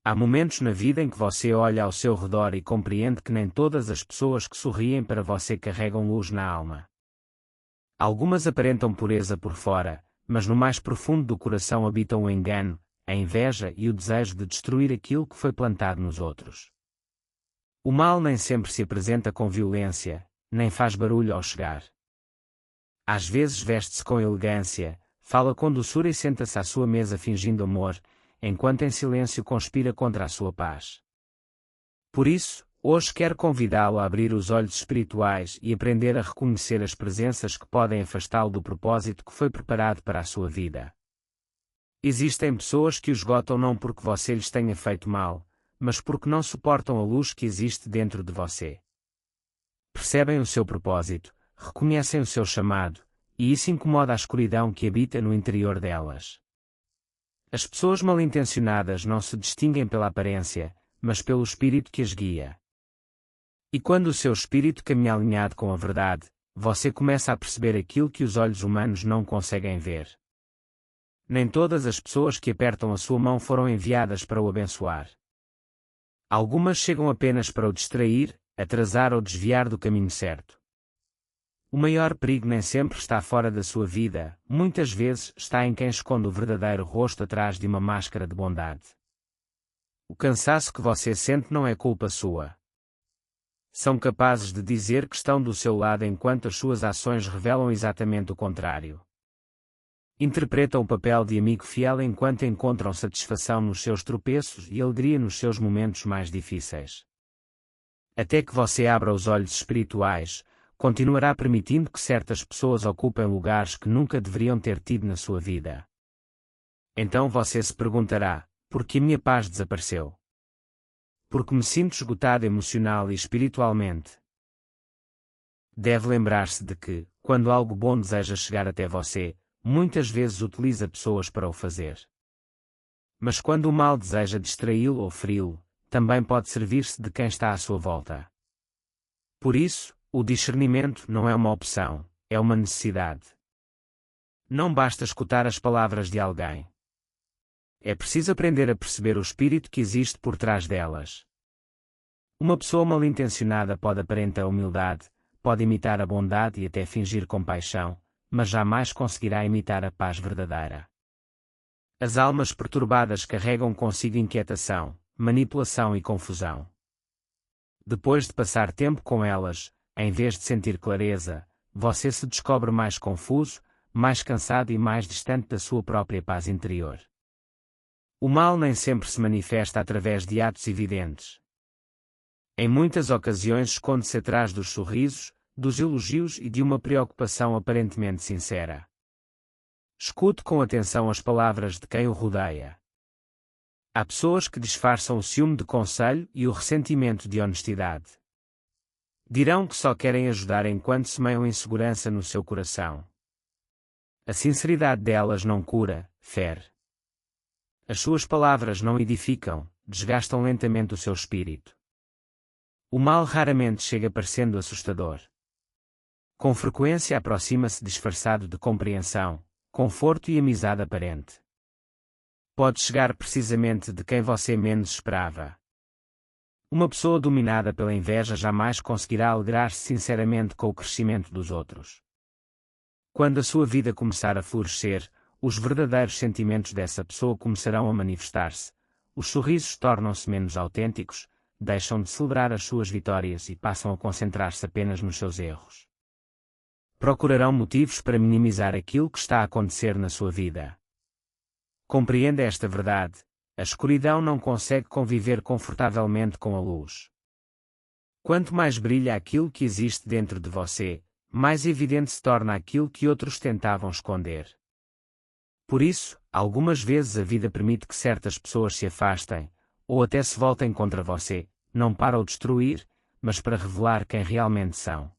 Há momentos na vida em que você olha ao seu redor e compreende que nem todas as pessoas que sorriem para você carregam luz na alma. Algumas aparentam pureza por fora, mas no mais profundo do coração habitam o engano, a inveja e o desejo de destruir aquilo que foi plantado nos outros. O mal nem sempre se apresenta com violência, nem faz barulho ao chegar. Às vezes veste-se com elegância, fala com doçura e senta-se à sua mesa fingindo amor, enquanto em silêncio conspira contra a sua paz. Por isso, hoje quero convidá-lo a abrir os olhos espirituais e aprender a reconhecer as presenças que podem afastá-lo do propósito que foi preparado para a sua vida. Existem pessoas que o esgotam não porque você lhes tenha feito mal, mas porque não suportam a luz que existe dentro de você. Percebem o seu propósito, reconhecem o seu chamado, e isso incomoda a escuridão que habita no interior delas. As pessoas mal-intencionadas não se distinguem pela aparência, mas pelo espírito que as guia. E quando o seu espírito caminha alinhado com a verdade, você começa a perceber aquilo que os olhos humanos não conseguem ver. Nem todas as pessoas que apertam a sua mão foram enviadas para o abençoar. Algumas chegam apenas para o distrair, atrasar ou desviar do caminho certo. O maior perigo nem sempre está fora da sua vida, muitas vezes está em quem esconde o verdadeiro rosto atrás de uma máscara de bondade. O cansaço que você sente não é culpa sua. São capazes de dizer que estão do seu lado enquanto as suas ações revelam exatamente o contrário. Interpretam o papel de amigo fiel enquanto encontram satisfação nos seus tropeços e alegria nos seus momentos mais difíceis. Até que você abra os olhos espirituais, continuará permitindo que certas pessoas ocupem lugares que nunca deveriam ter tido na sua vida. Então você se perguntará, por que minha paz desapareceu? Porque me sinto esgotado emocional e espiritualmente. Deve lembrar-se de que, quando algo bom deseja chegar até você, muitas vezes utiliza pessoas para o fazer. Mas quando o mal deseja distraí-lo ou feri-lo, também pode servir-se de quem está à sua volta. Por isso, o discernimento não é uma opção, é uma necessidade. Não basta escutar as palavras de alguém. É preciso aprender a perceber o espírito que existe por trás delas. Uma pessoa mal-intencionada pode aparentar a humildade, pode imitar a bondade e até fingir compaixão, mas jamais conseguirá imitar a paz verdadeira. As almas perturbadas carregam consigo inquietação, manipulação e confusão. Depois de passar tempo com elas, em vez de sentir clareza, você se descobre mais confuso, mais cansado e mais distante da sua própria paz interior. O mal nem sempre se manifesta através de atos evidentes. Em muitas ocasiões esconde-se atrás dos sorrisos, dos elogios e de uma preocupação aparentemente sincera. Escute com atenção as palavras de quem o rodeia. Há pessoas que disfarçam o ciúme de conselho e o ressentimento de honestidade. Dirão que só querem ajudar enquanto semeiam insegurança no seu coração. A sinceridade delas não cura, fere. As suas palavras não edificam, desgastam lentamente o seu espírito. O mal raramente chega parecendo assustador. Com frequência aproxima-se disfarçado de compreensão, conforto e amizade aparente. Pode chegar precisamente de quem você menos esperava. Uma pessoa dominada pela inveja jamais conseguirá alegrar-se sinceramente com o crescimento dos outros. Quando a sua vida começar a florescer, os verdadeiros sentimentos dessa pessoa começarão a manifestar-se, os sorrisos tornam-se menos autênticos, deixam de celebrar as suas vitórias e passam a concentrar-se apenas nos seus erros. Procurarão motivos para minimizar aquilo que está a acontecer na sua vida. Compreenda esta verdade: a escuridão não consegue conviver confortavelmente com a luz. Quanto mais brilha aquilo que existe dentro de você, mais evidente se torna aquilo que outros tentavam esconder. Por isso, algumas vezes a vida permite que certas pessoas se afastem, ou até se voltem contra você, não para o destruir, mas para revelar quem realmente são.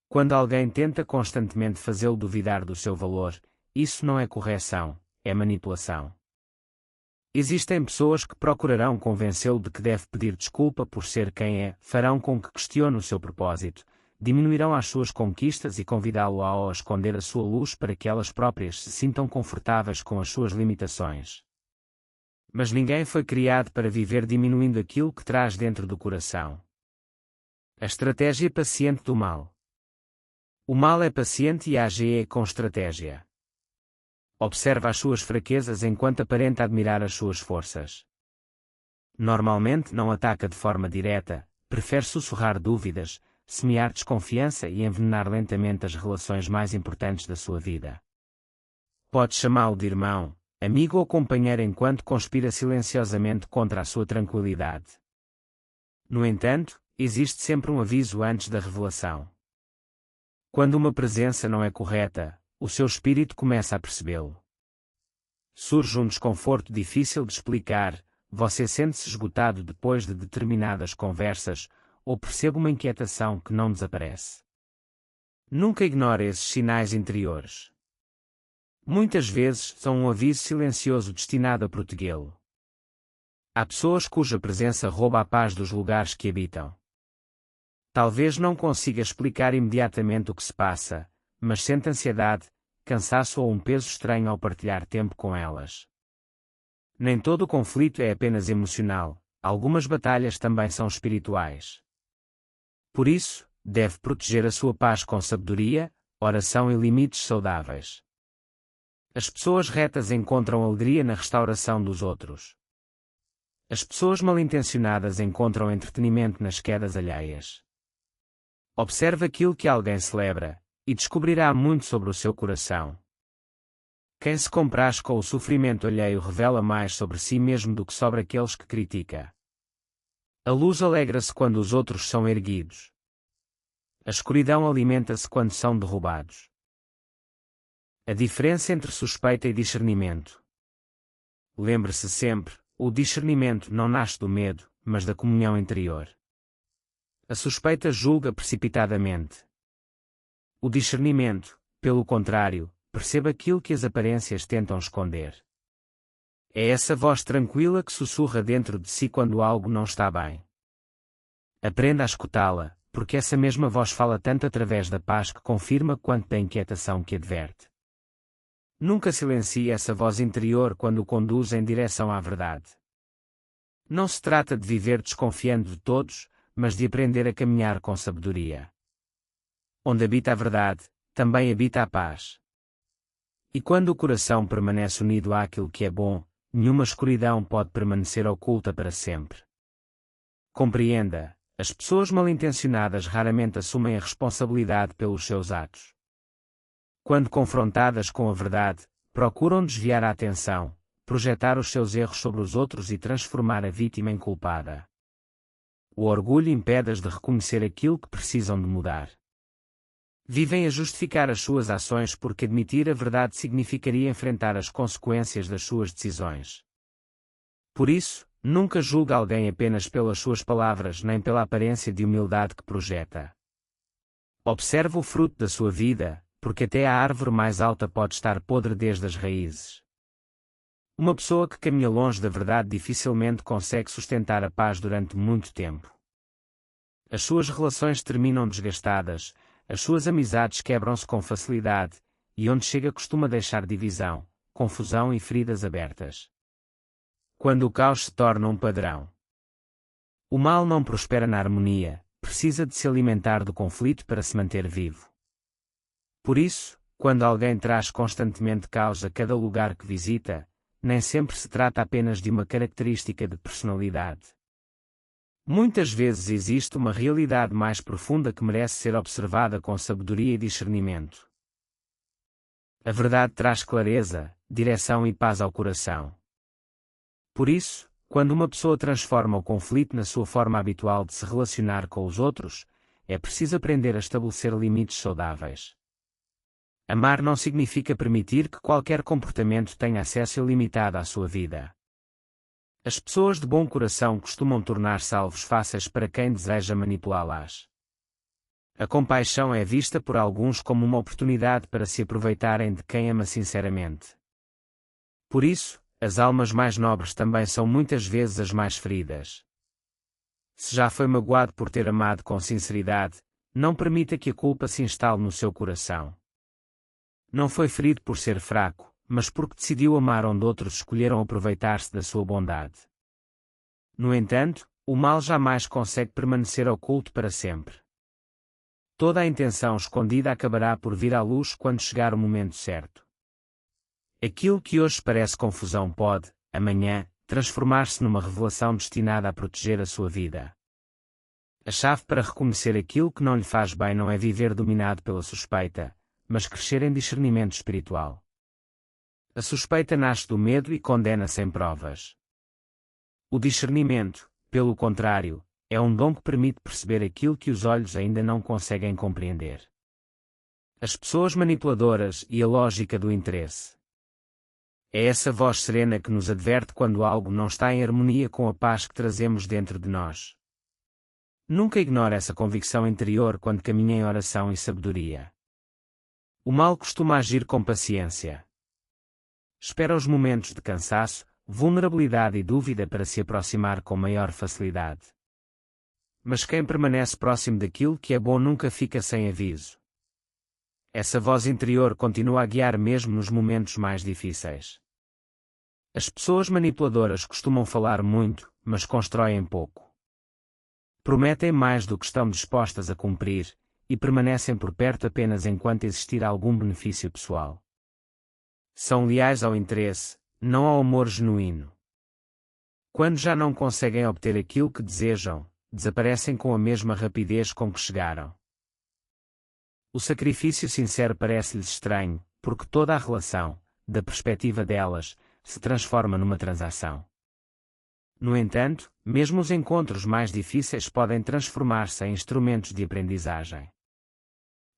Quando alguém tenta constantemente fazê-lo duvidar do seu valor, isso não é correção, é manipulação. Existem pessoas que procurarão convencê-lo de que deve pedir desculpa por ser quem é, farão com que questione o seu propósito, diminuirão as suas conquistas e convidá-lo a esconder a sua luz para que elas próprias se sintam confortáveis com as suas limitações. Mas ninguém foi criado para viver diminuindo aquilo que traz dentro do coração. A estratégia paciente do mal. O mal é paciente e age com estratégia. Observa as suas fraquezas enquanto aparenta admirar as suas forças. Normalmente não ataca de forma direta, prefere sussurrar dúvidas, semear desconfiança e envenenar lentamente as relações mais importantes da sua vida. Pode chamá-lo de irmão, amigo ou companheiro enquanto conspira silenciosamente contra a sua tranquilidade. No entanto, existe sempre um aviso antes da revelação. Quando uma presença não é correta, o seu espírito começa a percebê-lo. Surge um desconforto difícil de explicar, você sente-se esgotado depois de determinadas conversas, ou percebe uma inquietação que não desaparece. Nunca ignore esses sinais interiores. Muitas vezes são um aviso silencioso destinado a protegê-lo. Há pessoas cuja presença rouba a paz dos lugares que habitam. Talvez não consiga explicar imediatamente o que se passa, mas sente ansiedade, cansaço ou um peso estranho ao partilhar tempo com elas. Nem todo o conflito é apenas emocional, algumas batalhas também são espirituais. Por isso, deve proteger a sua paz com sabedoria, oração e limites saudáveis. As pessoas retas encontram alegria na restauração dos outros. As pessoas mal-intencionadas encontram entretenimento nas quedas alheias. Observe aquilo que alguém celebra, e descobrirá muito sobre o seu coração. Quem se compraz com o sofrimento alheio revela mais sobre si mesmo do que sobre aqueles que critica. A luz alegra-se quando os outros são erguidos. A escuridão alimenta-se quando são derrubados. A diferença entre suspeita e discernimento. Lembre-se sempre, o discernimento não nasce do medo, mas da comunhão interior. A suspeita julga precipitadamente. O discernimento, pelo contrário, percebe aquilo que as aparências tentam esconder. É essa voz tranquila que sussurra dentro de si quando algo não está bem. Aprenda a escutá-la, porque essa mesma voz fala tanto através da paz que confirma quanto da inquietação que adverte. Nunca silencie essa voz interior quando o conduz em direção à verdade. Não se trata de viver desconfiando de todos, mas de aprender a caminhar com sabedoria. Onde habita a verdade, também habita a paz. E quando o coração permanece unido àquilo que é bom, nenhuma escuridão pode permanecer oculta para sempre. Compreenda, as pessoas mal-intencionadas raramente assumem a responsabilidade pelos seus atos. Quando confrontadas com a verdade, procuram desviar a atenção, projetar os seus erros sobre os outros e transformar a vítima em culpada. O orgulho impede-as de reconhecer aquilo que precisam de mudar. Vivem a justificar as suas ações porque admitir a verdade significaria enfrentar as consequências das suas decisões. Por isso, nunca julgue alguém apenas pelas suas palavras nem pela aparência de humildade que projeta. Observe o fruto da sua vida, porque até a árvore mais alta pode estar podre desde as raízes. Uma pessoa que caminha longe da verdade dificilmente consegue sustentar a paz durante muito tempo. As suas relações terminam desgastadas, as suas amizades quebram-se com facilidade, e onde chega costuma deixar divisão, confusão e feridas abertas. Quando o caos se torna um padrão. O mal não prospera na harmonia, precisa de se alimentar do conflito para se manter vivo. Por isso, quando alguém traz constantemente caos a cada lugar que visita, nem sempre se trata apenas de uma característica de personalidade. Muitas vezes existe uma realidade mais profunda que merece ser observada com sabedoria e discernimento. A verdade traz clareza, direção e paz ao coração. Por isso, quando uma pessoa transforma o conflito na sua forma habitual de se relacionar com os outros, é preciso aprender a estabelecer limites saudáveis. Amar não significa permitir que qualquer comportamento tenha acesso ilimitado à sua vida. As pessoas de bom coração costumam tornar-se alvos fáceis para quem deseja manipulá-las. A compaixão é vista por alguns como uma oportunidade para se aproveitarem de quem ama sinceramente. Por isso, as almas mais nobres também são muitas vezes as mais feridas. Se já foi magoado por ter amado com sinceridade, não permita que a culpa se instale no seu coração. Não foi ferido por ser fraco, mas porque decidiu amar onde outros escolheram aproveitar-se da sua bondade. No entanto, o mal jamais consegue permanecer oculto para sempre. Toda a intenção escondida acabará por vir à luz quando chegar o momento certo. Aquilo que hoje parece confusão pode, amanhã, transformar-se numa revelação destinada a proteger a sua vida. A chave para reconhecer aquilo que não lhe faz bem não é viver dominado pela suspeita, mas crescer em discernimento espiritual. A suspeita nasce do medo e condena sem provas. O discernimento, pelo contrário, é um dom que permite perceber aquilo que os olhos ainda não conseguem compreender. As pessoas manipuladoras e a lógica do interesse. É essa voz serena que nos adverte quando algo não está em harmonia com a paz que trazemos dentro de nós. Nunca ignore essa convicção interior quando caminha em oração e sabedoria. O mal costuma agir com paciência. Espera os momentos de cansaço, vulnerabilidade e dúvida para se aproximar com maior facilidade. Mas quem permanece próximo daquilo que é bom nunca fica sem aviso. Essa voz interior continua a guiar mesmo nos momentos mais difíceis. As pessoas manipuladoras costumam falar muito, mas constroem pouco. Prometem mais do que estão dispostas a cumprir, e permanecem por perto apenas enquanto existir algum benefício pessoal. São leais ao interesse, não ao amor genuíno. Quando já não conseguem obter aquilo que desejam, desaparecem com a mesma rapidez com que chegaram. O sacrifício sincero parece-lhes estranho, porque toda a relação, da perspectiva delas, se transforma numa transação. No entanto, mesmo os encontros mais difíceis podem transformar-se em instrumentos de aprendizagem.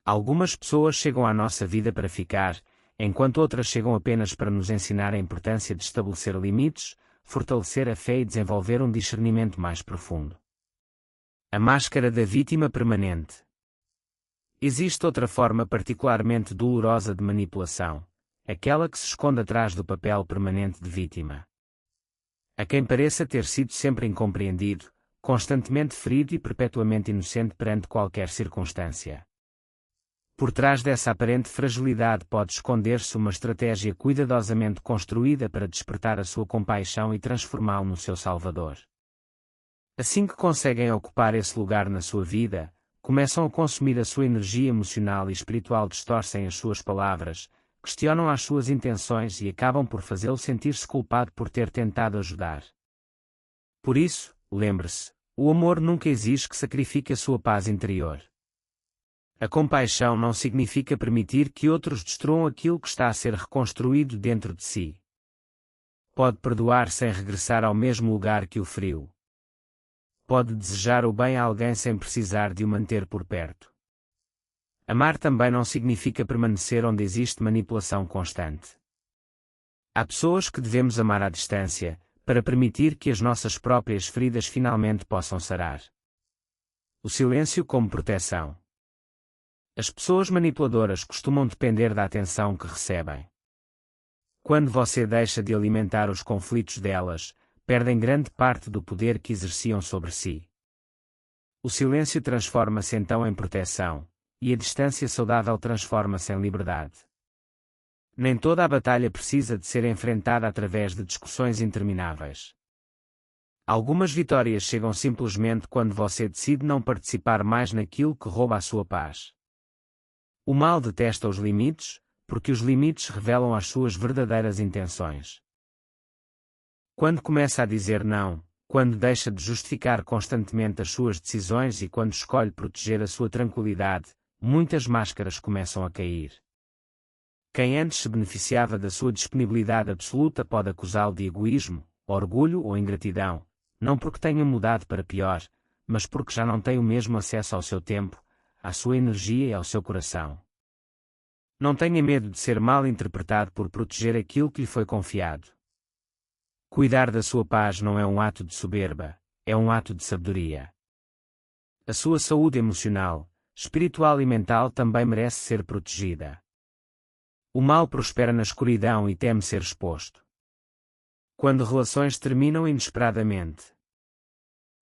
Algumas pessoas chegam à nossa vida para ficar, enquanto outras chegam apenas para nos ensinar a importância de estabelecer limites, fortalecer a fé e desenvolver um discernimento mais profundo. A máscara da vítima permanente. Existe outra forma particularmente dolorosa de manipulação, aquela que se esconde atrás do papel permanente de vítima. A quem pareça ter sido sempre incompreendido, constantemente ferido e perpetuamente inocente perante qualquer circunstância. Por trás dessa aparente fragilidade pode esconder-se uma estratégia cuidadosamente construída para despertar a sua compaixão e transformá-lo no seu salvador. Assim que conseguem ocupar esse lugar na sua vida, começam a consumir a sua energia emocional e espiritual, distorcem as suas palavras, questionam as suas intenções e acabam por fazê-lo sentir-se culpado por ter tentado ajudar. Por isso, lembre-se, o amor nunca exige que sacrifique a sua paz interior. A compaixão não significa permitir que outros destruam aquilo que está a ser reconstruído dentro de si. Pode perdoar sem regressar ao mesmo lugar que o feriu. Pode desejar o bem a alguém sem precisar de o manter por perto. Amar também não significa permanecer onde existe manipulação constante. Há pessoas que devemos amar à distância, para permitir que as nossas próprias feridas finalmente possam sarar. O silêncio como proteção. As pessoas manipuladoras costumam depender da atenção que recebem. Quando você deixa de alimentar os conflitos delas, perdem grande parte do poder que exerciam sobre si. O silêncio transforma-se então em proteção, e a distância saudável transforma-se em liberdade. Nem toda a batalha precisa de ser enfrentada através de discussões intermináveis. Algumas vitórias chegam simplesmente quando você decide não participar mais naquilo que rouba a sua paz. O mal detesta os limites, porque os limites revelam as suas verdadeiras intenções. Quando começa a dizer não, quando deixa de justificar constantemente as suas decisões e quando escolhe proteger a sua tranquilidade, muitas máscaras começam a cair. Quem antes se beneficiava da sua disponibilidade absoluta pode acusá-lo de egoísmo, orgulho ou ingratidão, não porque tenha mudado para pior, mas porque já não tem o mesmo acesso ao seu tempo, à sua energia e ao seu coração. Não tenha medo de ser mal interpretado por proteger aquilo que lhe foi confiado. Cuidar da sua paz não é um ato de soberba, é um ato de sabedoria. A sua saúde emocional, espiritual e mental também merece ser protegida. O mal prospera na escuridão e teme ser exposto. Quando relações terminam inesperadamente.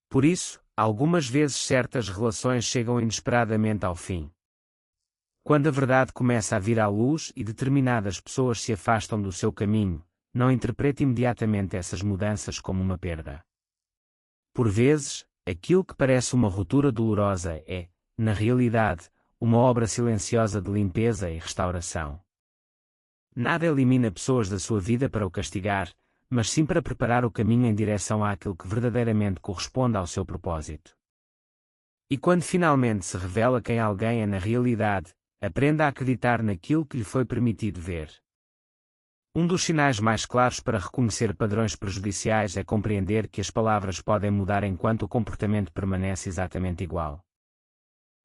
Por isso, algumas vezes certas relações chegam inesperadamente ao fim. Quando a verdade começa a vir à luz e determinadas pessoas se afastam do seu caminho, não interprete imediatamente essas mudanças como uma perda. Por vezes, aquilo que parece uma ruptura dolorosa é, na realidade, uma obra silenciosa de limpeza e restauração. Nada elimina pessoas da sua vida para o castigar, mas sim para preparar o caminho em direção àquilo que verdadeiramente corresponde ao seu propósito. E quando finalmente se revela quem alguém é na realidade, aprenda a acreditar naquilo que lhe foi permitido ver. Um dos sinais mais claros para reconhecer padrões prejudiciais é compreender que as palavras podem mudar enquanto o comportamento permanece exatamente igual.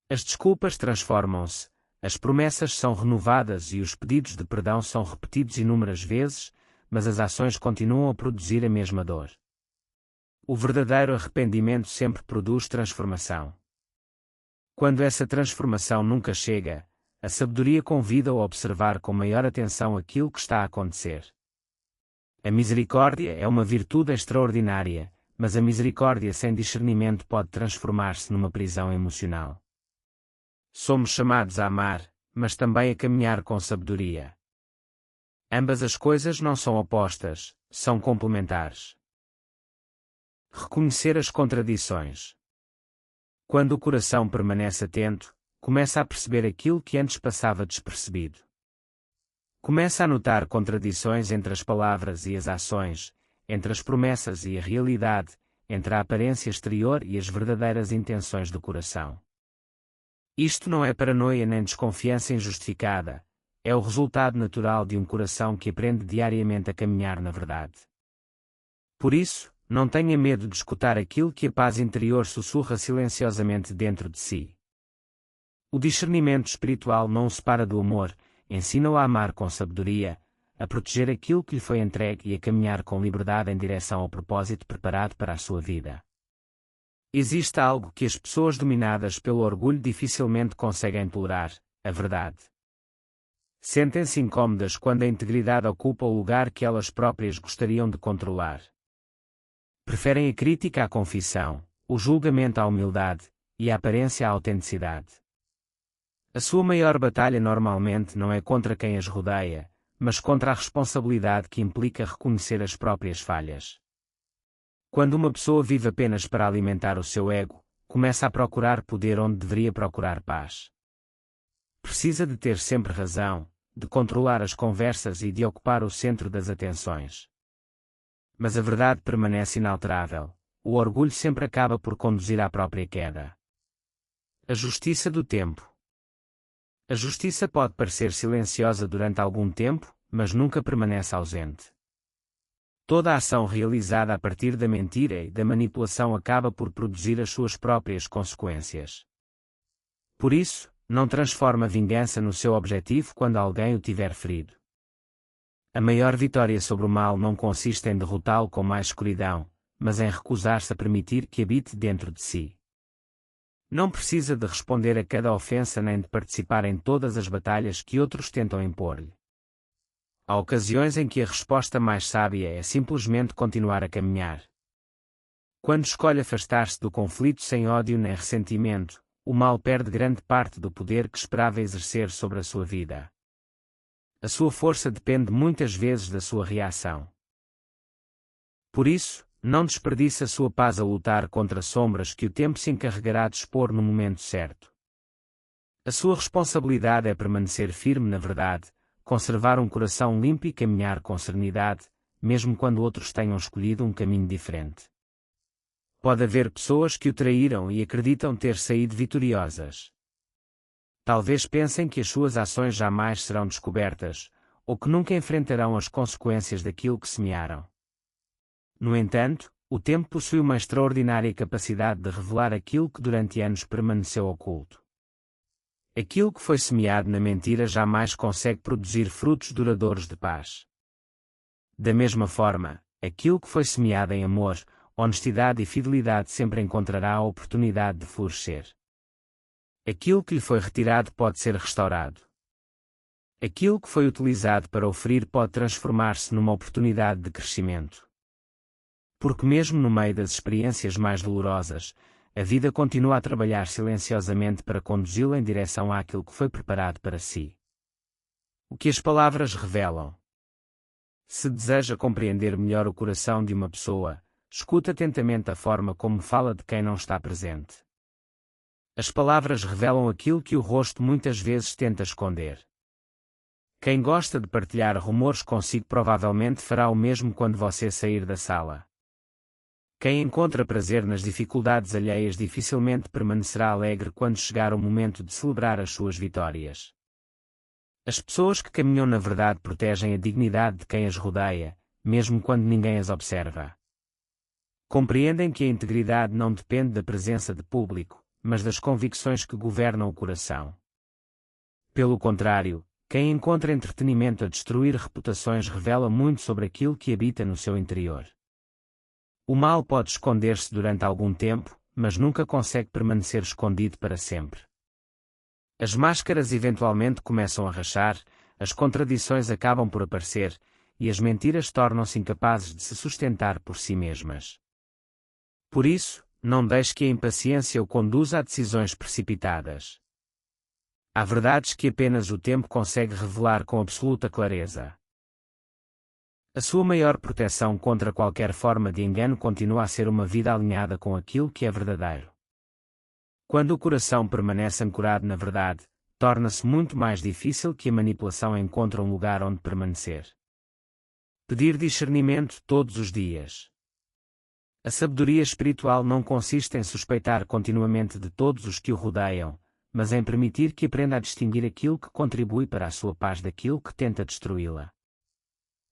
As desculpas transformam-se, as promessas são renovadas e os pedidos de perdão são repetidos inúmeras vezes, mas as ações continuam a produzir a mesma dor. O verdadeiro arrependimento sempre produz transformação. Quando essa transformação nunca chega, a sabedoria convida-o a observar com maior atenção aquilo que está a acontecer. A misericórdia é uma virtude extraordinária, mas a misericórdia sem discernimento pode transformar-se numa prisão emocional. Somos chamados a amar, mas também a caminhar com sabedoria. Ambas as coisas não são opostas, são complementares. Reconhecer as contradições. Quando o coração permanece atento, começa a perceber aquilo que antes passava despercebido. Começa a notar contradições entre as palavras e as ações, entre as promessas e a realidade, entre a aparência exterior e as verdadeiras intenções do coração. Isto não é paranoia nem desconfiança injustificada, é o resultado natural de um coração que aprende diariamente a caminhar na verdade. Por isso, não tenha medo de escutar aquilo que a paz interior sussurra silenciosamente dentro de si. O discernimento espiritual não o separa do amor, ensina-o a amar com sabedoria, a proteger aquilo que lhe foi entregue e a caminhar com liberdade em direção ao propósito preparado para a sua vida. Existe algo que as pessoas dominadas pelo orgulho dificilmente conseguem tolerar: a verdade. Sentem-se incômodas quando a integridade ocupa o lugar que elas próprias gostariam de controlar. Preferem a crítica à confissão, o julgamento à humildade, e a aparência à autenticidade. A sua maior batalha normalmente não é contra quem as rodeia, mas contra a responsabilidade que implica reconhecer as próprias falhas. Quando uma pessoa vive apenas para alimentar o seu ego, começa a procurar poder onde deveria procurar paz. Precisa de ter sempre razão, de controlar as conversas e de ocupar o centro das atenções. Mas a verdade permanece inalterável, o orgulho sempre acaba por conduzir à própria queda. A justiça do tempo. A justiça pode parecer silenciosa durante algum tempo, mas nunca permanece ausente. Toda a ação realizada a partir da mentira e da manipulação acaba por produzir as suas próprias consequências. Por isso, não transforme a vingança no seu objetivo quando alguém o tiver ferido. A maior vitória sobre o mal não consiste em derrotá-lo com mais escuridão, mas em recusar-se a permitir que habite dentro de si. Não precisa de responder a cada ofensa nem de participar em todas as batalhas que outros tentam impor-lhe. Há ocasiões em que a resposta mais sábia é simplesmente continuar a caminhar. Quando escolhe afastar-se do conflito sem ódio nem ressentimento, o mal perde grande parte do poder que esperava exercer sobre a sua vida. A sua força depende muitas vezes da sua reação. Por isso, não desperdice a sua paz a lutar contra sombras que o tempo se encarregará de expor no momento certo. A sua responsabilidade é permanecer firme na verdade, conservar um coração limpo e caminhar com serenidade, mesmo quando outros tenham escolhido um caminho diferente. Pode haver pessoas que o traíram e acreditam ter saído vitoriosas. Talvez pensem que as suas ações jamais serão descobertas, ou que nunca enfrentarão as consequências daquilo que semearam. No entanto, o tempo possui uma extraordinária capacidade de revelar aquilo que durante anos permaneceu oculto. Aquilo que foi semeado na mentira jamais consegue produzir frutos duradouros de paz. Da mesma forma, aquilo que foi semeado em amor, honestidade e fidelidade sempre encontrará a oportunidade de florescer. Aquilo que lhe foi retirado pode ser restaurado. Aquilo que foi utilizado para o ferir pode transformar-se numa oportunidade de crescimento. Porque mesmo no meio das experiências mais dolorosas, a vida continua a trabalhar silenciosamente para conduzi-lo em direção àquilo que foi preparado para si. O que as palavras revelam? Se deseja compreender melhor o coração de uma pessoa, escuta atentamente a forma como fala de quem não está presente. As palavras revelam aquilo que o rosto muitas vezes tenta esconder. Quem gosta de partilhar rumores consigo provavelmente fará o mesmo quando você sair da sala. Quem encontra prazer nas dificuldades alheias dificilmente permanecerá alegre quando chegar o momento de celebrar as suas vitórias. As pessoas que caminham na verdade protegem a dignidade de quem as rodeia, mesmo quando ninguém as observa. Compreendem que a integridade não depende da presença de público, mas das convicções que governam o coração. Pelo contrário, quem encontra entretenimento a destruir reputações revela muito sobre aquilo que habita no seu interior. O mal pode esconder-se durante algum tempo, mas nunca consegue permanecer escondido para sempre. As máscaras eventualmente começam a rachar, as contradições acabam por aparecer, e as mentiras tornam-se incapazes de se sustentar por si mesmas. Por isso, não deixe que a impaciência o conduza a decisões precipitadas. Há verdades que apenas o tempo consegue revelar com absoluta clareza. A sua maior proteção contra qualquer forma de engano continua a ser uma vida alinhada com aquilo que é verdadeiro. Quando o coração permanece ancorado na verdade, torna-se muito mais difícil que a manipulação encontre um lugar onde permanecer. Pedir discernimento todos os dias. A sabedoria espiritual não consiste em suspeitar continuamente de todos os que o rodeiam, mas em permitir que aprenda a distinguir aquilo que contribui para a sua paz daquilo que tenta destruí-la.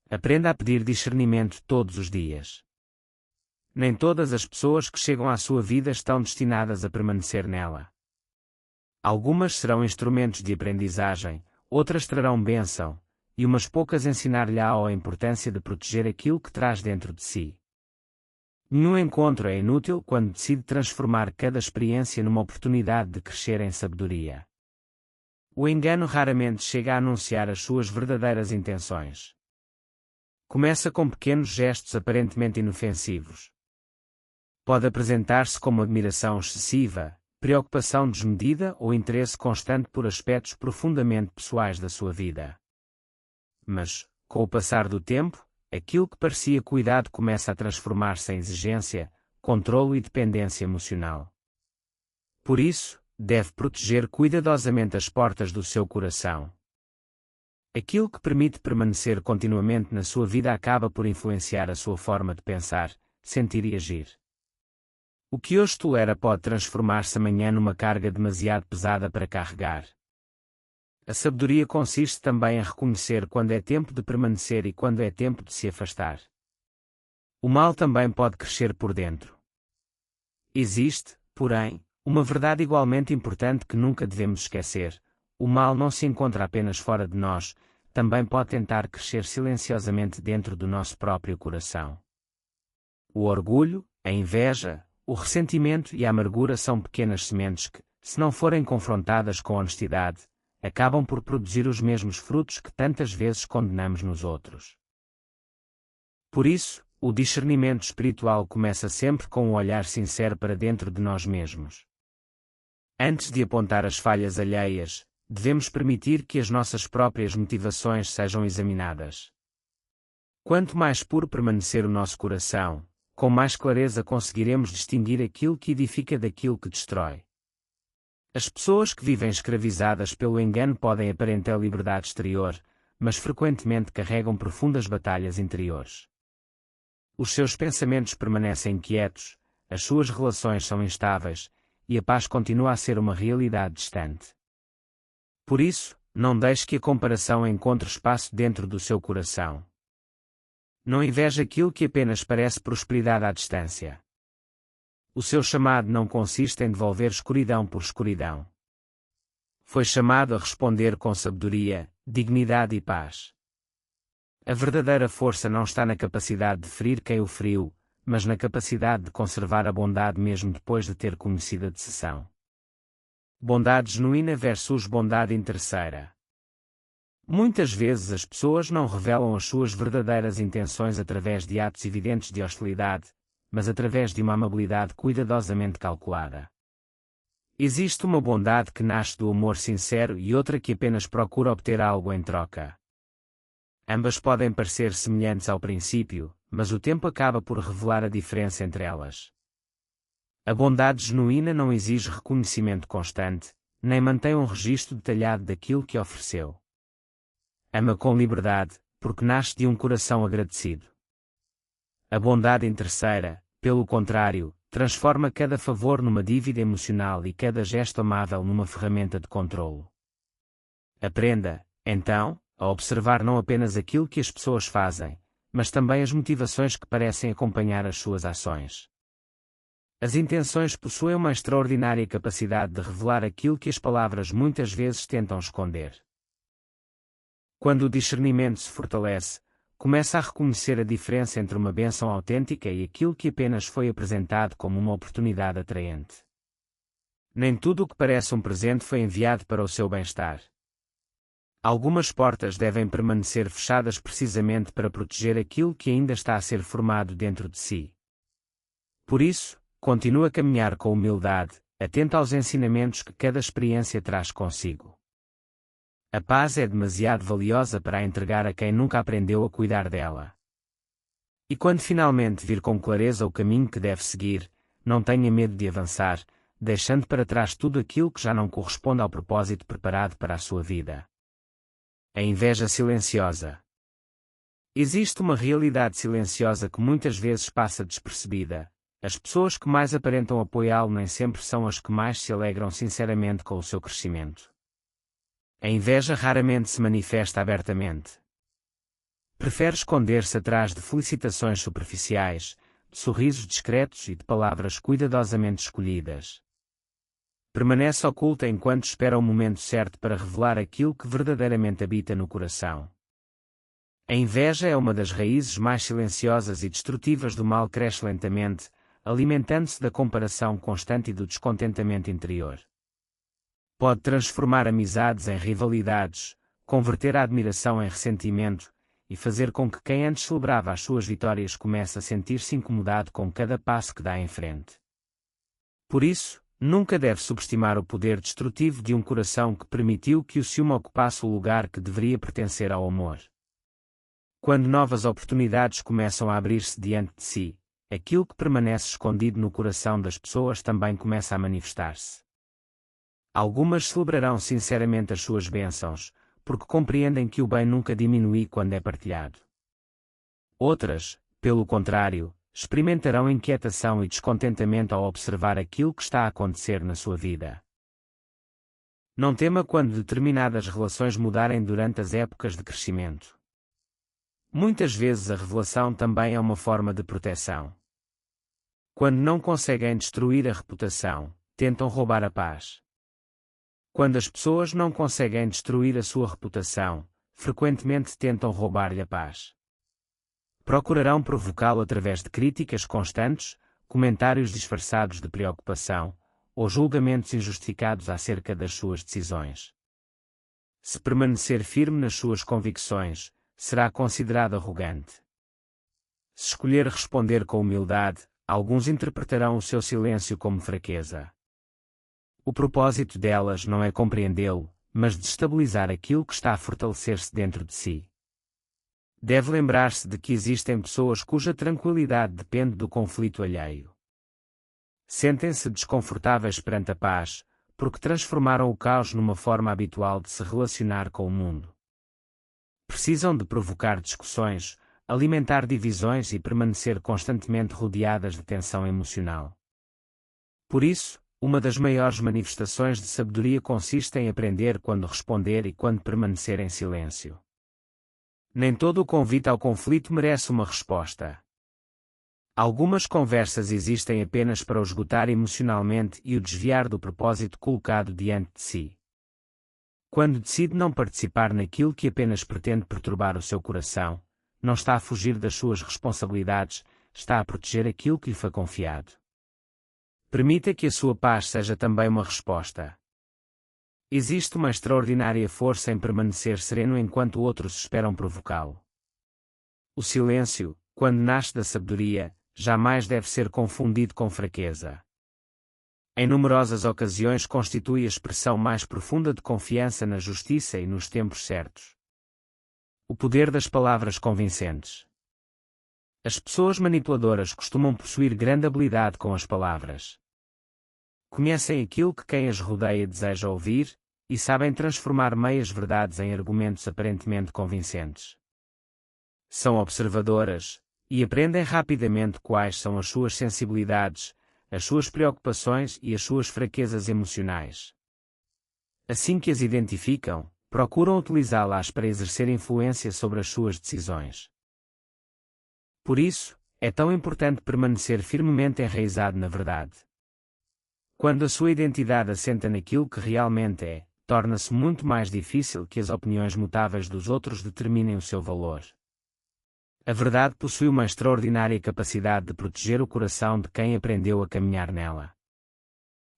Aprenda a pedir discernimento todos os dias. Nem todas as pessoas que chegam à sua vida estão destinadas a permanecer nela. Algumas serão instrumentos de aprendizagem, outras trarão bênção, e umas poucas ensinar-lhe-á a importância de proteger aquilo que traz dentro de si. Nenhum encontro é inútil quando decide transformar cada experiência numa oportunidade de crescer em sabedoria. O engano raramente chega a anunciar as suas verdadeiras intenções. Começa com pequenos gestos aparentemente inofensivos. Pode apresentar-se como admiração excessiva, preocupação desmedida ou interesse constante por aspectos profundamente pessoais da sua vida. Mas, com o passar do tempo, aquilo que parecia cuidado começa a transformar-se em exigência, controlo e dependência emocional. Por isso, deve proteger cuidadosamente as portas do seu coração. Aquilo que permite permanecer continuamente na sua vida acaba por influenciar a sua forma de pensar, sentir e agir. O que hoje tolera pode transformar-se amanhã numa carga demasiado pesada para carregar. A sabedoria consiste também em reconhecer quando é tempo de permanecer e quando é tempo de se afastar. O mal também pode crescer por dentro. Existe, porém, uma verdade igualmente importante que nunca devemos esquecer: o mal não se encontra apenas fora de nós, também pode tentar crescer silenciosamente dentro do nosso próprio coração. O orgulho, a inveja, o ressentimento e a amargura são pequenas sementes que, se não forem confrontadas com honestidade, acabam por produzir os mesmos frutos que tantas vezes condenamos nos outros. Por isso, o discernimento espiritual começa sempre com um olhar sincero para dentro de nós mesmos. Antes de apontar as falhas alheias, devemos permitir que as nossas próprias motivações sejam examinadas. Quanto mais puro permanecer o nosso coração, com mais clareza conseguiremos distinguir aquilo que edifica daquilo que destrói. As pessoas que vivem escravizadas pelo engano podem aparentar liberdade exterior, mas frequentemente carregam profundas batalhas interiores. Os seus pensamentos permanecem inquietos, as suas relações são instáveis, e a paz continua a ser uma realidade distante. Por isso, não deixe que a comparação encontre espaço dentro do seu coração. Não inveje aquilo que apenas parece prosperidade à distância. O seu chamado não consiste em devolver escuridão por escuridão. Foi chamado a responder com sabedoria, dignidade e paz. A verdadeira força não está na capacidade de ferir quem o feriu, mas na capacidade de conservar a bondade mesmo depois de ter conhecido a decepção. Bondade genuína versus bondade interesseira. Muitas vezes as pessoas não revelam as suas verdadeiras intenções através de atos evidentes de hostilidade, mas através de uma amabilidade cuidadosamente calculada. Existe uma bondade que nasce do amor sincero e outra que apenas procura obter algo em troca. Ambas podem parecer semelhantes ao princípio, mas o tempo acaba por revelar a diferença entre elas. A bondade genuína não exige reconhecimento constante, nem mantém um registro detalhado daquilo que ofereceu. Ama com liberdade, porque nasce de um coração agradecido. A bondade interesseira, pelo contrário, transforma cada favor numa dívida emocional e cada gesto amável numa ferramenta de controlo. Aprenda, então, a observar não apenas aquilo que as pessoas fazem, mas também as motivações que parecem acompanhar as suas ações. As intenções possuem uma extraordinária capacidade de revelar aquilo que as palavras muitas vezes tentam esconder. Quando o discernimento se fortalece, começa a reconhecer a diferença entre uma bênção autêntica e aquilo que apenas foi apresentado como uma oportunidade atraente. Nem tudo o que parece um presente foi enviado para o seu bem-estar. Algumas portas devem permanecer fechadas precisamente para proteger aquilo que ainda está a ser formado dentro de si. Por isso, continue a caminhar com humildade, atento aos ensinamentos que cada experiência traz consigo. A paz é demasiado valiosa para a entregar a quem nunca aprendeu a cuidar dela. E quando finalmente vir com clareza o caminho que deve seguir, não tenha medo de avançar, deixando para trás tudo aquilo que já não corresponde ao propósito preparado para a sua vida. A inveja silenciosa. Existe uma realidade silenciosa que muitas vezes passa despercebida. As pessoas que mais aparentam apoiá-lo nem sempre são as que mais se alegram sinceramente com o seu crescimento. A inveja raramente se manifesta abertamente. Prefere esconder-se atrás de felicitações superficiais, de sorrisos discretos e de palavras cuidadosamente escolhidas. Permanece oculta enquanto espera o momento certo para revelar aquilo que verdadeiramente habita no coração. A inveja é uma das raízes mais silenciosas e destrutivas do mal. Cresce lentamente, alimentando-se da comparação constante e do descontentamento interior. Pode transformar amizades em rivalidades, converter a admiração em ressentimento, e fazer com que quem antes celebrava as suas vitórias comece a sentir-se incomodado com cada passo que dá em frente. Por isso, nunca deve subestimar o poder destrutivo de um coração que permitiu que o ciúme ocupasse o lugar que deveria pertencer ao amor. Quando novas oportunidades começam a abrir-se diante de si, aquilo que permanece escondido no coração das pessoas também começa a manifestar-se. Algumas celebrarão sinceramente as suas bênçãos, porque compreendem que o bem nunca diminui quando é partilhado. Outras, pelo contrário, experimentarão inquietação e descontentamento ao observar aquilo que está a acontecer na sua vida. Não tema quando determinadas relações mudarem durante as épocas de crescimento. Muitas vezes a revelação também é uma forma de proteção. Quando não conseguem destruir a reputação, tentam roubar a paz. Quando as pessoas não conseguem destruir a sua reputação, frequentemente tentam roubar-lhe a paz. Procurarão provocá-lo através de críticas constantes, comentários disfarçados de preocupação, ou julgamentos injustificados acerca das suas decisões. Se permanecer firme nas suas convicções, será considerado arrogante. Se escolher responder com humildade, alguns interpretarão o seu silêncio como fraqueza. O propósito delas não é compreendê-lo, mas destabilizar aquilo que está a fortalecer-se dentro de si. Deve lembrar-se de que existem pessoas cuja tranquilidade depende do conflito alheio. Sentem-se desconfortáveis perante a paz, porque transformaram o caos numa forma habitual de se relacionar com o mundo. Precisam de provocar discussões, alimentar divisões e permanecer constantemente rodeadas de tensão emocional. Por isso, uma das maiores manifestações de sabedoria consiste em aprender quando responder e quando permanecer em silêncio. Nem todo o convite ao conflito merece uma resposta. Algumas conversas existem apenas para o esgotar emocionalmente e o desviar do propósito colocado diante de si. Quando decide não participar naquilo que apenas pretende perturbar o seu coração, não está a fugir das suas responsabilidades, está a proteger aquilo que lhe foi confiado. Permita que a sua paz seja também uma resposta. Existe uma extraordinária força em permanecer sereno enquanto outros esperam provocá-lo. O silêncio, quando nasce da sabedoria, jamais deve ser confundido com fraqueza. Em numerosas ocasiões constitui a expressão mais profunda de confiança na justiça e nos tempos certos. O poder das palavras convincentes. As pessoas manipuladoras costumam possuir grande habilidade com as palavras. Conhecem aquilo que quem as rodeia deseja ouvir, e sabem transformar meias-verdades em argumentos aparentemente convincentes. São observadoras, e aprendem rapidamente quais são as suas sensibilidades, as suas preocupações e as suas fraquezas emocionais. Assim que as identificam, procuram utilizá-las para exercer influência sobre as suas decisões. Por isso, é tão importante permanecer firmemente enraizado na verdade. Quando a sua identidade assenta naquilo que realmente é, torna-se muito mais difícil que as opiniões mutáveis dos outros determinem o seu valor. A verdade possui uma extraordinária capacidade de proteger o coração de quem aprendeu a caminhar nela.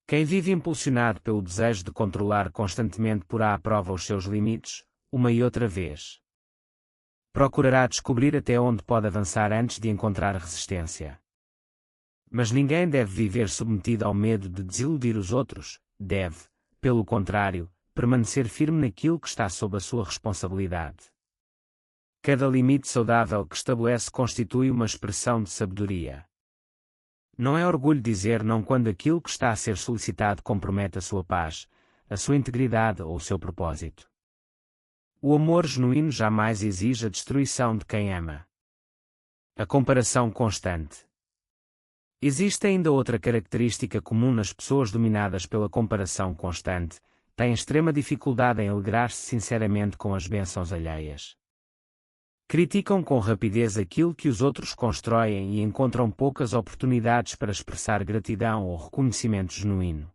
Quem vive impulsionado pelo desejo de controlar constantemente porá à prova os seus limites, uma e outra vez. Procurará descobrir até onde pode avançar antes de encontrar resistência. Mas ninguém deve viver submetido ao medo de desiludir os outros, deve, pelo contrário, permanecer firme naquilo que está sob a sua responsabilidade. Cada limite saudável que estabelece constitui uma expressão de sabedoria. Não é orgulho dizer não quando aquilo que está a ser solicitado compromete a sua paz, a sua integridade ou o seu propósito. O amor genuíno jamais exige a destruição de quem ama. A comparação constante. Existe ainda outra característica comum nas pessoas dominadas pela comparação constante: têm extrema dificuldade em alegrar-se sinceramente com as bênçãos alheias. Criticam com rapidez aquilo que os outros constroem e encontram poucas oportunidades para expressar gratidão ou reconhecimento genuíno.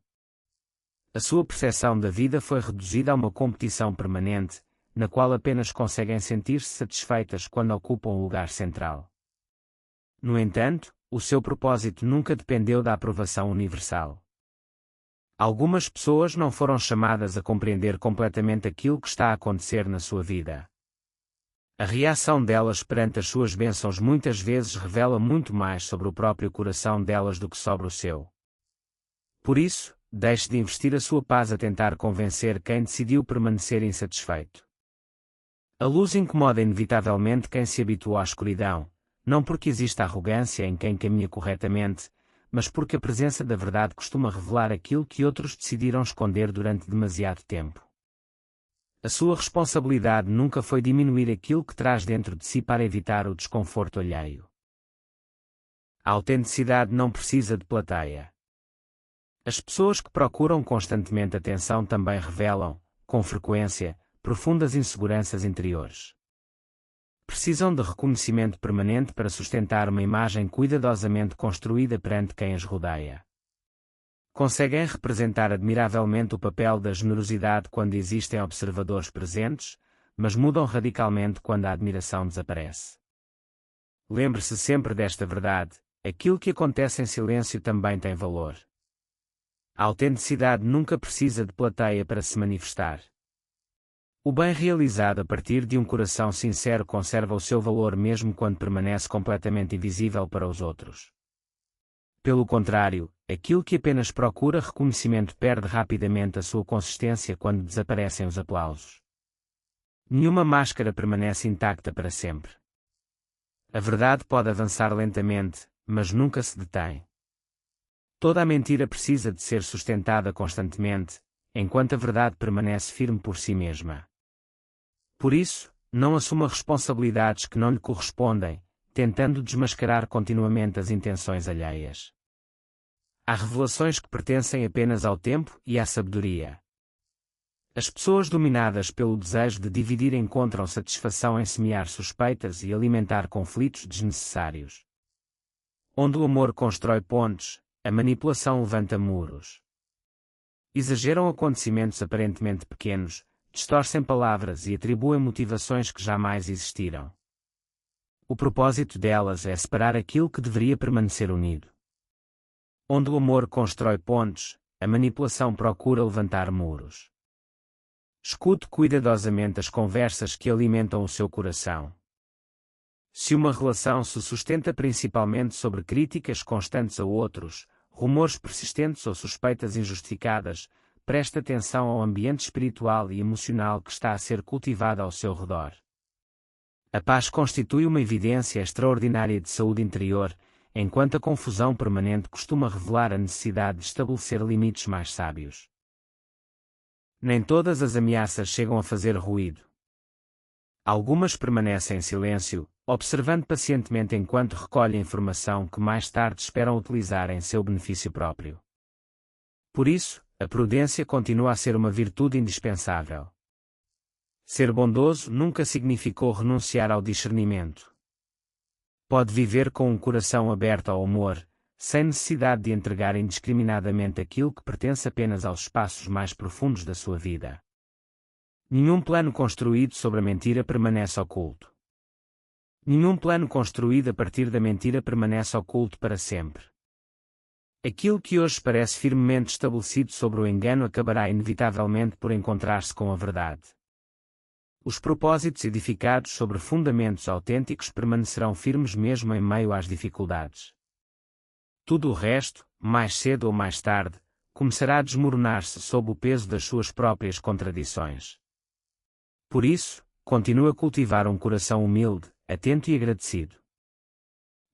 A sua percepção da vida foi reduzida a uma competição permanente, na qual apenas conseguem sentir-se satisfeitas quando ocupam o lugar central. No entanto, o seu propósito nunca dependeu da aprovação universal. Algumas pessoas não foram chamadas a compreender completamente aquilo que está a acontecer na sua vida. A reação delas perante as suas bênçãos muitas vezes revela muito mais sobre o próprio coração delas do que sobre o seu. Por isso, deixe de investir a sua paz a tentar convencer quem decidiu permanecer insatisfeito. A luz incomoda inevitavelmente quem se habituou à escuridão, não porque exista arrogância em quem caminha corretamente, mas porque a presença da verdade costuma revelar aquilo que outros decidiram esconder durante demasiado tempo. A sua responsabilidade nunca foi diminuir aquilo que traz dentro de si para evitar o desconforto alheio. A autenticidade não precisa de plateia. As pessoas que procuram constantemente atenção também revelam, com frequência, profundas inseguranças interiores. Precisam de reconhecimento permanente para sustentar uma imagem cuidadosamente construída perante quem as rodeia. Conseguem representar admiravelmente o papel da generosidade quando existem observadores presentes, mas mudam radicalmente quando a admiração desaparece. Lembre-se sempre desta verdade: aquilo que acontece em silêncio também tem valor. A autenticidade nunca precisa de plateia para se manifestar. O bem realizado a partir de um coração sincero conserva o seu valor mesmo quando permanece completamente invisível para os outros. Pelo contrário, aquilo que apenas procura reconhecimento perde rapidamente a sua consistência quando desaparecem os aplausos. Nenhuma máscara permanece intacta para sempre. A verdade pode avançar lentamente, mas nunca se detém. Toda a mentira precisa de ser sustentada constantemente, enquanto a verdade permanece firme por si mesma. Por isso, não assuma responsabilidades que não lhe correspondem, tentando desmascarar continuamente as intenções alheias. Há revelações que pertencem apenas ao tempo e à sabedoria. As pessoas dominadas pelo desejo de dividir encontram satisfação em semear suspeitas e alimentar conflitos desnecessários. Onde o amor constrói pontes, a manipulação levanta muros. Exageram acontecimentos aparentemente pequenos, distorcem palavras e atribuem motivações que jamais existiram. O propósito delas é separar aquilo que deveria permanecer unido. Onde o amor constrói pontes, a manipulação procura levantar muros. Escute cuidadosamente as conversas que alimentam o seu coração. Se uma relação se sustenta principalmente sobre críticas constantes a outros, rumores persistentes ou suspeitas injustificadas, preste atenção ao ambiente espiritual e emocional que está a ser cultivado ao seu redor. A paz constitui uma evidência extraordinária de saúde interior, enquanto a confusão permanente costuma revelar a necessidade de estabelecer limites mais sábios. Nem todas as ameaças chegam a fazer ruído. Algumas permanecem em silêncio, observando pacientemente enquanto recolhem informação que mais tarde esperam utilizar em seu benefício próprio. Por isso, a prudência continua a ser uma virtude indispensável. Ser bondoso nunca significou renunciar ao discernimento. Pode viver com um coração aberto ao amor, sem necessidade de entregar indiscriminadamente aquilo que pertence apenas aos espaços mais profundos da sua vida. Nenhum plano construído sobre a mentira permanece oculto. Nenhum plano construído a partir da mentira permanece oculto para sempre. Aquilo que hoje parece firmemente estabelecido sobre o engano acabará inevitavelmente por encontrar-se com a verdade. Os propósitos edificados sobre fundamentos autênticos permanecerão firmes mesmo em meio às dificuldades. Tudo o resto, mais cedo ou mais tarde, começará a desmoronar-se sob o peso das suas próprias contradições. Por isso, continue a cultivar um coração humilde, atento e agradecido.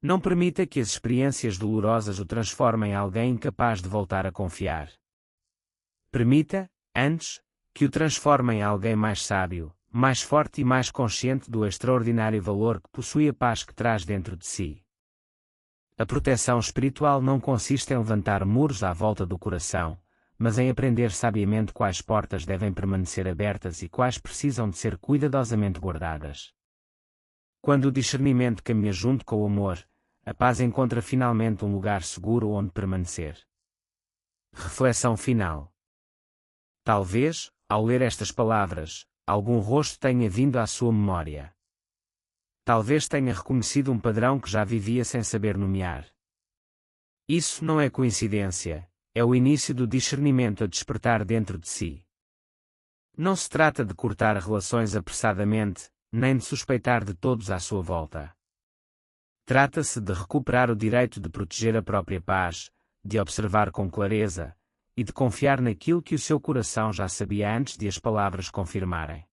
Não permita que as experiências dolorosas o transformem em alguém incapaz de voltar a confiar. Permita, antes, que o transformem em alguém mais sábio, mais forte e mais consciente do extraordinário valor que possui a paz que traz dentro de si. A proteção espiritual não consiste em levantar muros à volta do coração, mas em aprender sabiamente quais portas devem permanecer abertas e quais precisam de ser cuidadosamente guardadas. Quando o discernimento caminha junto com o amor, a paz encontra finalmente um lugar seguro onde permanecer. Reflexão final. Talvez, ao ler estas palavras, algum rosto tenha vindo à sua memória. Talvez tenha reconhecido um padrão que já vivia sem saber nomear. Isso não é coincidência, é o início do discernimento a despertar dentro de si. Não se trata de cortar relações apressadamente, nem de suspeitar de todos à sua volta. Trata-se de recuperar o direito de proteger a própria paz, de observar com clareza, e de confiar naquilo que o seu coração já sabia antes de as palavras confirmarem.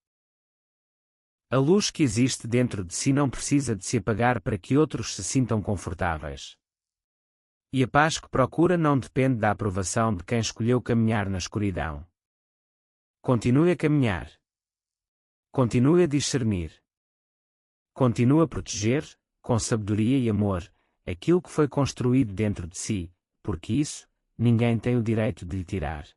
A luz que existe dentro de si não precisa de se apagar para que outros se sintam confortáveis. E a paz que procura não depende da aprovação de quem escolheu caminhar na escuridão. Continue a caminhar. Continue a discernir. Continue a proteger, com sabedoria e amor, aquilo que foi construído dentro de si, porque isso, ninguém tem o direito de lhe tirar.